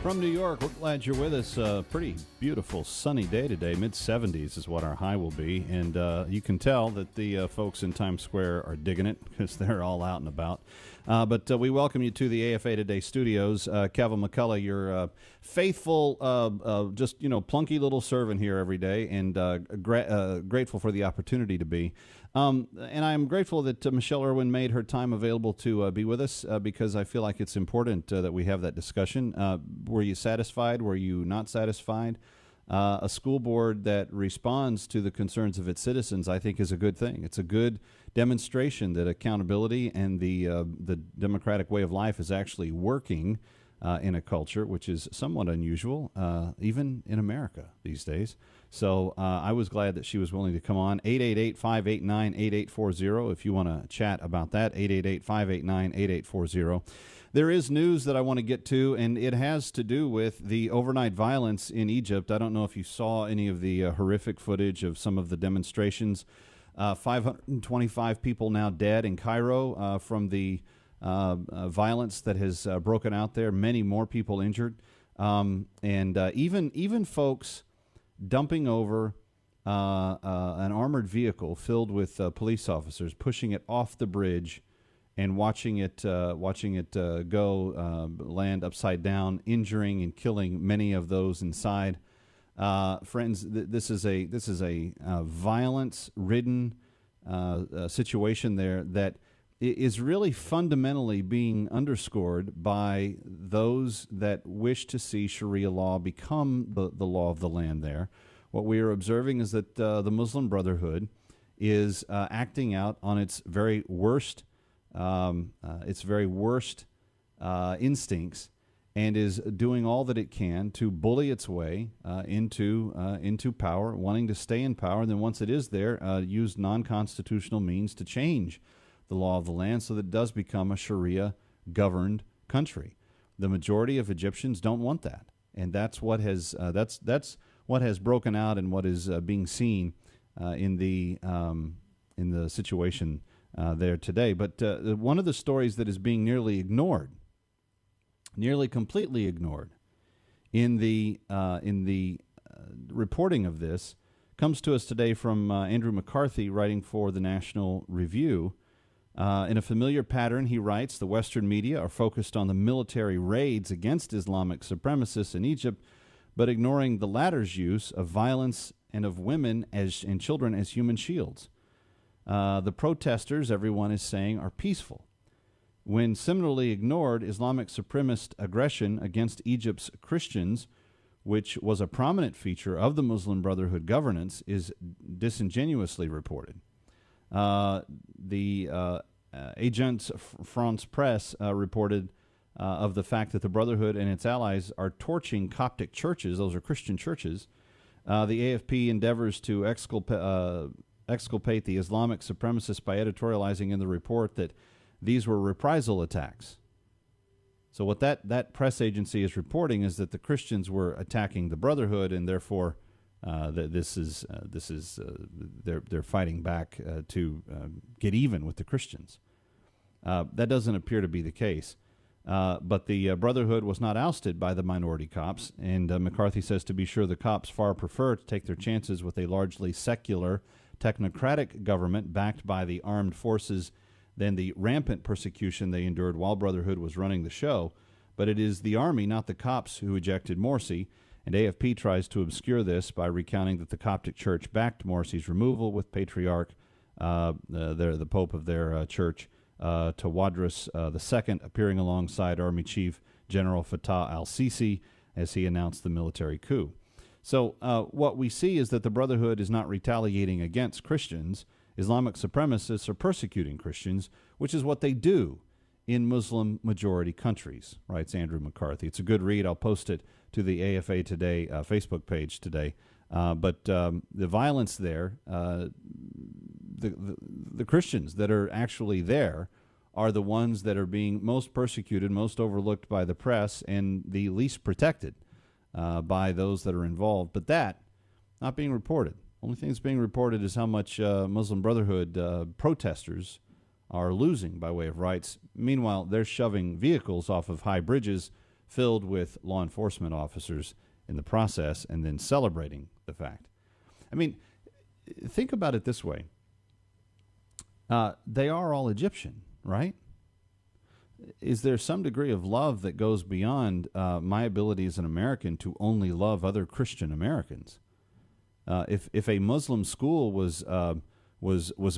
From New York, we're glad you're with us. Pretty beautiful sunny day today. Mid-70s is what our high will be. And you can tell that the folks in Times Square are digging it because they're all out and about. But we welcome you to the AFA Today studios. Kevin McCulloch, your faithful, just, plunky little servant here every day, and grateful for the opportunity to be. And I'm grateful that Michelle Irwin made her time available to be with us because I feel like it's important that we have that discussion. Were you satisfied? Were you not satisfied? A school board that responds to the concerns of its citizens, I think, is a good thing. It's a good demonstration that accountability and the democratic way of life is actually working in a culture, which is somewhat unusual, even in America these days. So I was glad that she was willing to come on. 888-589-8840 if you want to chat about that, 888-589-8840. There is news that I want to get to, and it has to do with the overnight violence in Egypt. I don't know if you saw any of the horrific footage of some of the demonstrations. 525 people now dead in Cairo from the violence that has broken out there. Many more people injured, and even folks dumping over an armored vehicle filled with police officers, pushing it off the bridge, and watching it go land upside down, injuring and killing many of those inside. Friends, this is a violence-ridden situation there that is really fundamentally being underscored by those that wish to see Sharia law become the law of the land there. What we are observing is that the Muslim Brotherhood is acting out on its very worst instincts, and is doing all that it can to bully its way into power, wanting to stay in power, and then once it is there, use non-constitutional means to change the law of the land so that it does become a Sharia-governed country. The majority of Egyptians don't want that, and that's what has what has broken out and what is being seen in the situation there today. But one of the stories that is being nearly completely ignored in the reporting of this comes to us today from Andrew McCarthy, writing for the National Review. In a familiar pattern, he writes, the Western media are focused on the military raids against Islamic supremacists in Egypt, but ignoring the latter's use of violence and of women and children as human shields. The protesters, everyone is saying, are peaceful, when similarly ignored, Islamic supremacist aggression against Egypt's Christians, which was a prominent feature of the Muslim Brotherhood governance, is disingenuously reported. The Agence France Presse reported of the fact that the Brotherhood and its allies are torching Coptic churches. Those are Christian churches. The AFP endeavors to exculpate the Islamic supremacists by editorializing in the report that these were reprisal attacks. So what that press agency is reporting is that the Christians were attacking the Brotherhood, and therefore they're fighting back to get even with the Christians. That doesn't appear to be the case. But the Brotherhood was not ousted by the minority Copts, and McCarthy says, to be sure, the Copts far prefer to take their chances with a largely secular, technocratic government backed by the armed forces than the rampant persecution they endured while Brotherhood was running the show. But it is the army, not the Copts, who ejected Morsi, and AFP tries to obscure this by recounting that the Coptic Church backed Morsi's removal, with Patriarch, the Pope of their church, Tawadros II, appearing alongside Army Chief General Fattah al-Sisi as he announced the military coup. So what we see is that the Brotherhood is not retaliating against Christians. Islamic supremacists are persecuting Christians, which is what they do in Muslim-majority countries, writes Andrew McCarthy. It's a good read. I'll post it to the AFA Today Facebook page today. But the violence there, the Christians that are actually there are the ones that are being most persecuted, most overlooked by the press, and the least protected by those that are involved. But that, not being reported. Only thing that's being reported is how much Muslim Brotherhood protesters are losing by way of rights. Meanwhile, they're shoving vehicles off of high bridges filled with law enforcement officers in the process, and then celebrating the fact. I mean, think about it this way. They are all Egyptian, right? Is there some degree of love that goes beyond my ability as an American to only love other Christian Americans? If a Muslim school was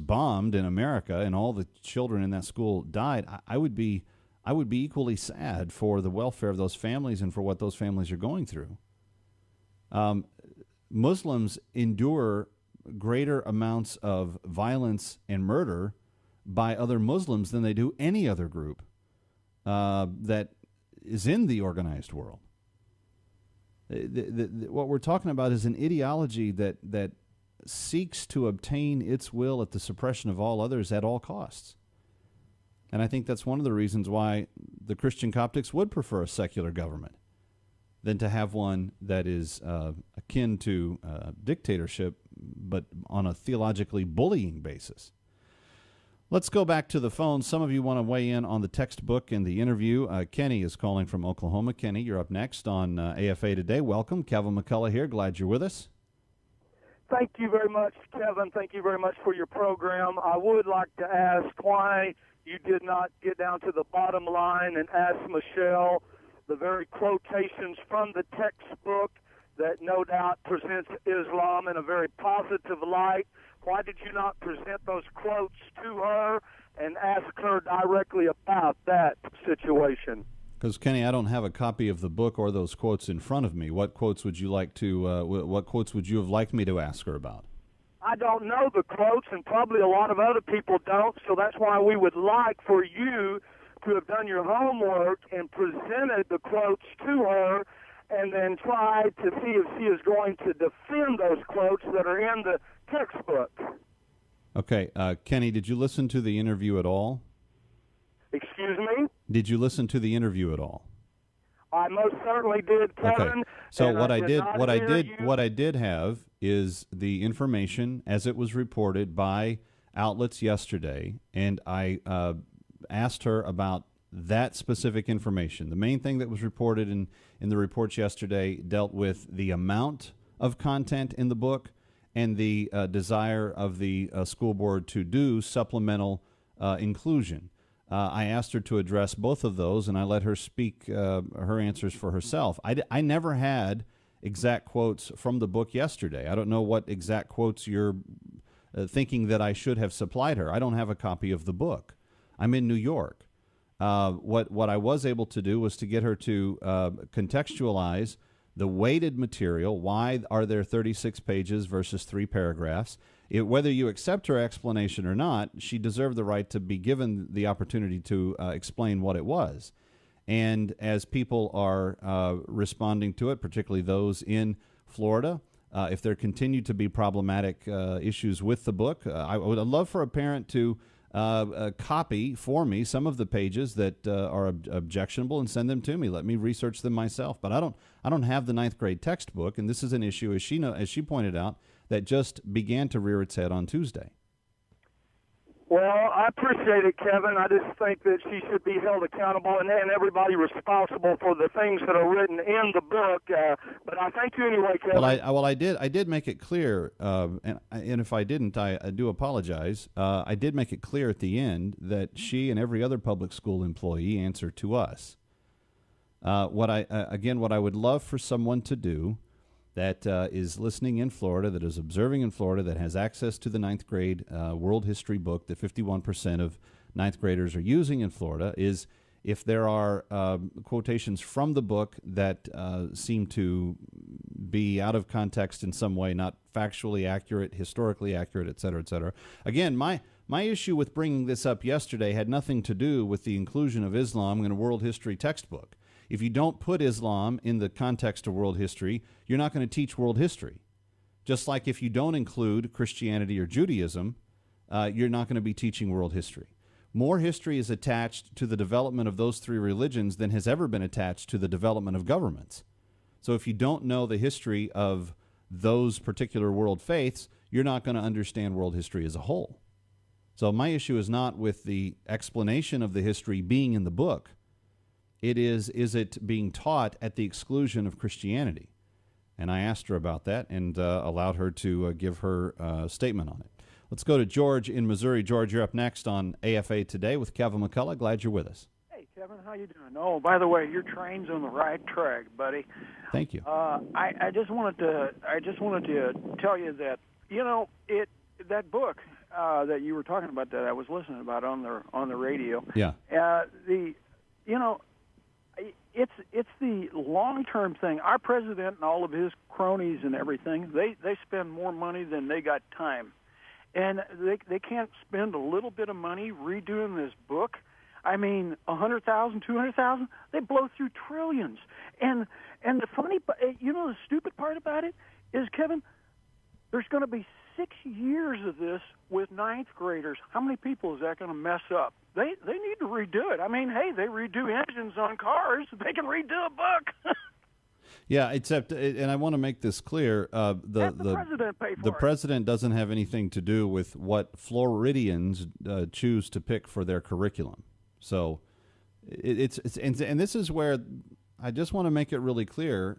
bombed in America and all the children in that school died, I would be equally sad for the welfare of those families and for what those families are going through. Muslims endure greater amounts of violence and murder by other Muslims than they do any other group that is in the organized world. What we're talking about is an ideology that seeks to obtain its will at the suppression of all others at all costs. And I think that's one of the reasons why the Christian Coptics would prefer a secular government than to have one that is akin to dictatorship, but on a theologically bullying basis. Let's go back to the phone. Some of you want to weigh in on the textbook and the interview. Kenny is calling from Oklahoma. Kenny, you're up next on AFA Today. Welcome. Kevin McCulloch here. Glad you're with us. Thank you very much, Kevin. Thank you very much for your program. I would like to ask why you did not get down to the bottom line and ask Michelle the very quotations from the textbook that no doubt presents Islam in a very positive light. Why did you not present those quotes to her and ask her directly about that situation? Because, Kenny, I don't have a copy of the book or those quotes in front of me. What quotes would you like to? What quotes would you have liked me to ask her about? I don't know the quotes, and probably a lot of other people don't. So that's why we would like for you to have done your homework and presented the quotes to her, and then try to see if she is going to defend those quotes that are in the textbook. Okay, Kenny, did you listen to the interview at all? Excuse me? Did you listen to the interview at all? I most certainly did, Kevin. Okay. So what I did have is the information as it was reported by outlets yesterday, and I asked her about that specific information. The main thing that was reported in the reports yesterday dealt with the amount of content in the book and the desire of the school board to do supplemental inclusion. I asked her to address both of those, and I let her speak her answers for herself. I never had exact quotes from the book yesterday. I don't know what exact quotes you're thinking that I should have supplied her. I don't have a copy of the book. I'm in New York. What I was able to do was to get her to contextualize the weighted material. Why are there 36 pages versus 3 paragraphs? Whether you accept her explanation or not, she deserved the right to be given the opportunity to explain what it was. And as people are responding to it, particularly those in Florida, if there continue to be problematic issues with the book, I would love for a parent to copy for me some of the pages that are objectionable and send them to me. Let me research them myself. But I don't have the 9th grade textbook, and this is an issue, as she pointed out, that just began to rear its head on Tuesday. Well, I appreciate it, Kevin. I just think that she should be held accountable and everybody responsible for the things that are written in the book. But I thank you anyway, Kevin. Well, I did make it clear, and if I didn't, I do apologize. I did make it clear at the end that she and every other public school employee answer to us. What I would love for someone to do that is listening in Florida, that is observing in Florida, that has access to the 9th grade world history book that 51% of 9th graders are using in Florida, is if there are quotations from the book that seem to be out of context in some way, not factually accurate, historically accurate, et cetera, et cetera. Again, my issue with bringing this up yesterday had nothing to do with the inclusion of Islam in a world history textbook. If you don't put Islam in the context of world history, you're not going to teach world history. Just like if you don't include Christianity or Judaism, you're not going to be teaching world history. More history is attached to the development of those 3 religions than has ever been attached to the development of governments. So if you don't know the history of those particular world faiths, you're not going to understand world history as a whole. So my issue is not with the explanation of the history being in the book. It is it being taught at the exclusion of Christianity? And I asked her about that and allowed her to give her statement on it. Let's go to George in Missouri. George, you're up next on AFA Today with Kevin McCulloch. Glad you're with us. Hey, Kevin, how you doing? Oh, by the way, your train's on the right track, buddy. Thank you. I just wanted to tell you that that book that you were talking about that I was listening about on the radio. Yeah. It's the long-term thing. Our president and all of his cronies and everything, they spend more money than they got time. And they can't spend a little bit of money redoing this book. I mean, 100,000, 200,000, they blow through trillions. And the funny, the stupid part about it is, Kevin, there's going to be 6 years of this with ninth graders. How many people is that going to mess up? They need to redo it. I mean, hey, they redo engines on cars. They can redo a book. Yeah, except, and I want to make this clear, the president pay for the it. president doesn't have anything to do with what Floridians choose to pick for their curriculum. So and this is where I just want to make it really clear,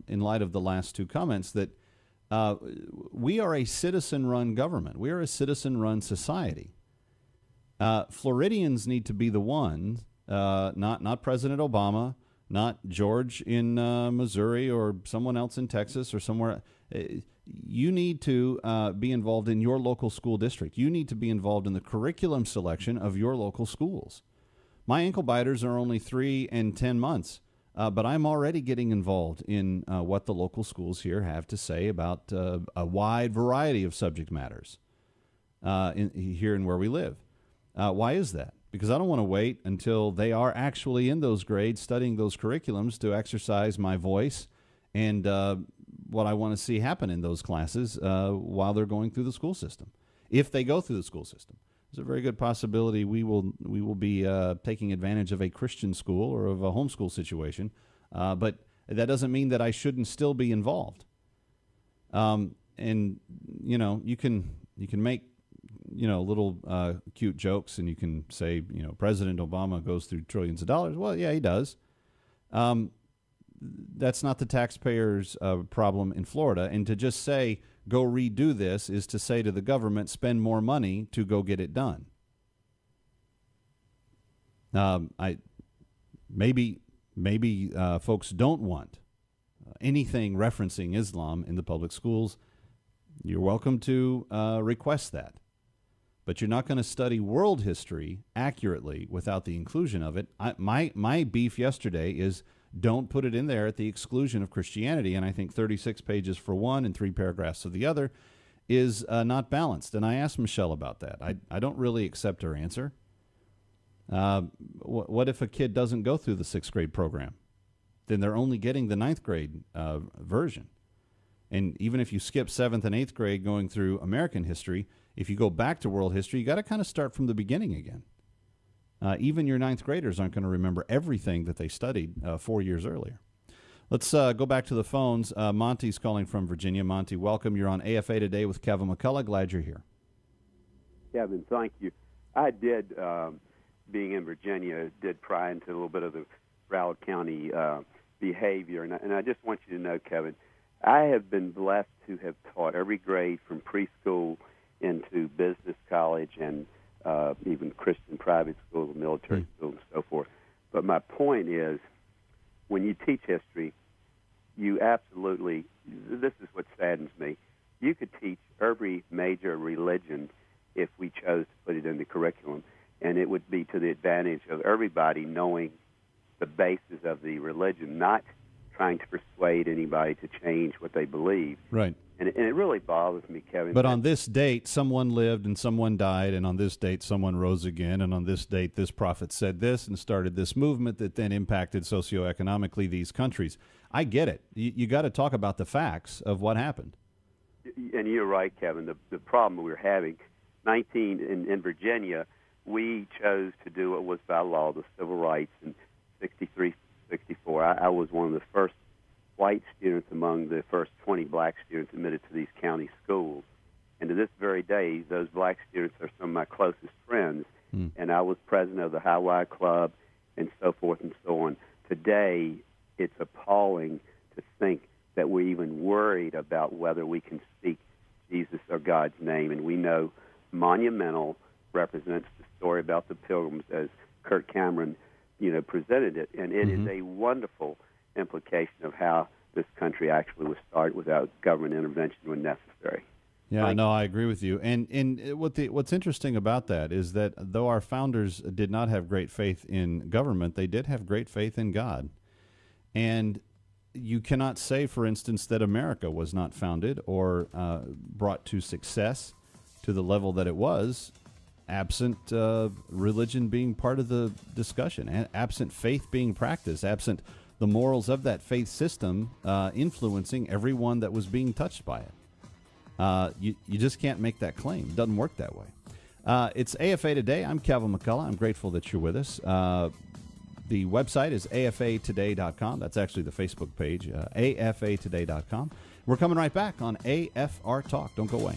in light of the last two comments, that we are a citizen-run government. We are a citizen-run society. Floridians need to be the ones, not President Obama, not George in Missouri or someone else in Texas or somewhere. You need to be involved in your local school district. You need to be involved in the curriculum selection of your local schools. My ankle biters are only 3 and 10 months, but I'm already getting involved in what the local schools here have to say about a wide variety of subject matters here and where we live. Why is that? Because I don't want to wait until they are actually in those grades studying those curriculums to exercise my voice and what I want to see happen in those classes while they're going through the school system. If they go through the school system, there's a very good possibility we will be taking advantage of a Christian school or of a homeschool situation, but that doesn't mean that I shouldn't still be involved. And you can make little cute jokes, and you can say, President Obama goes through trillions of dollars. Well, yeah, he does. That's not the taxpayers' problem in Florida. And to just say, go redo this, is to say to the government, spend more money to go get it done. Maybe folks don't want anything referencing Islam in the public schools. You're welcome to request that. But you're not going to study world history accurately without the inclusion of it. My beef yesterday is don't put it in there at the exclusion of Christianity, and I think 36 pages for one and 3 paragraphs of the other is not balanced. And I asked Michelle about that. I don't really accept her answer. What if a kid doesn't go through the 6th grade program? Then they're only getting the 9th grade version. And even if you skip 7th and 8th grade going through American history, if you go back to world history, you got to kind of start from the beginning again. Even your 9th graders aren't going to remember everything that they studied 4 years earlier. Let's go back to the phones. Monty's calling from Virginia. Monty, welcome. You're on AFA Today with Kevin McCulloch. Glad you're here. Kevin, thank you. I did, being in Virginia, did pry into a little bit of the Broward County behavior. And I just want you to know, Kevin, I have been blessed to have taught every grade from preschool into business college and even Christian private schools, military schools, and so forth. But my point is, when you teach history, you absolutely, this is what saddens me, you could teach every major religion if we chose to put it in the curriculum, and it would be to the advantage of everybody knowing the basis of the religion, not trying to persuade anybody to change what they believe. Right. And it really bothers me, Kevin. But on this date, someone lived and someone died, and on this date, someone rose again, and on this date, this prophet said this and started this movement that then impacted socioeconomically these countries. I get it. You got to talk about the facts of what happened. And you're right, Kevin. The problem we're having, in Virginia, we chose to do what was by law, the civil rights, in 63, 64. I was one of the first white students among the first 20 black students admitted to these county schools. And to this very day, those black students are some of my closest friends. And I was president of the High Y Club and so forth and so on. today it's appalling to think that we're even worried about whether we can speak Jesus or God's name. And we know Monumental represents the story about the Pilgrims as Kirk Cameron, presented it. And it is a wonderful implication of how this country actually was started without government intervention when necessary. Yeah, no, I agree with you. And what's interesting about that is that though our founders did not have great faith in government, they did have great faith in God. And you cannot say, for instance, that America was not founded or brought to success to the level that it was, absent religion being part of the discussion, and absent faith being practiced, absent the morals of that faith system influencing everyone that was being touched by it. You just can't make that claim. It doesn't work that way. It's AFA Today. I'm Kevin McCulloch. I'm grateful that you're with us. The website is afatoday.com. That's actually the Facebook page, afatoday.com. We're coming right back on AFR Talk. Don't go away.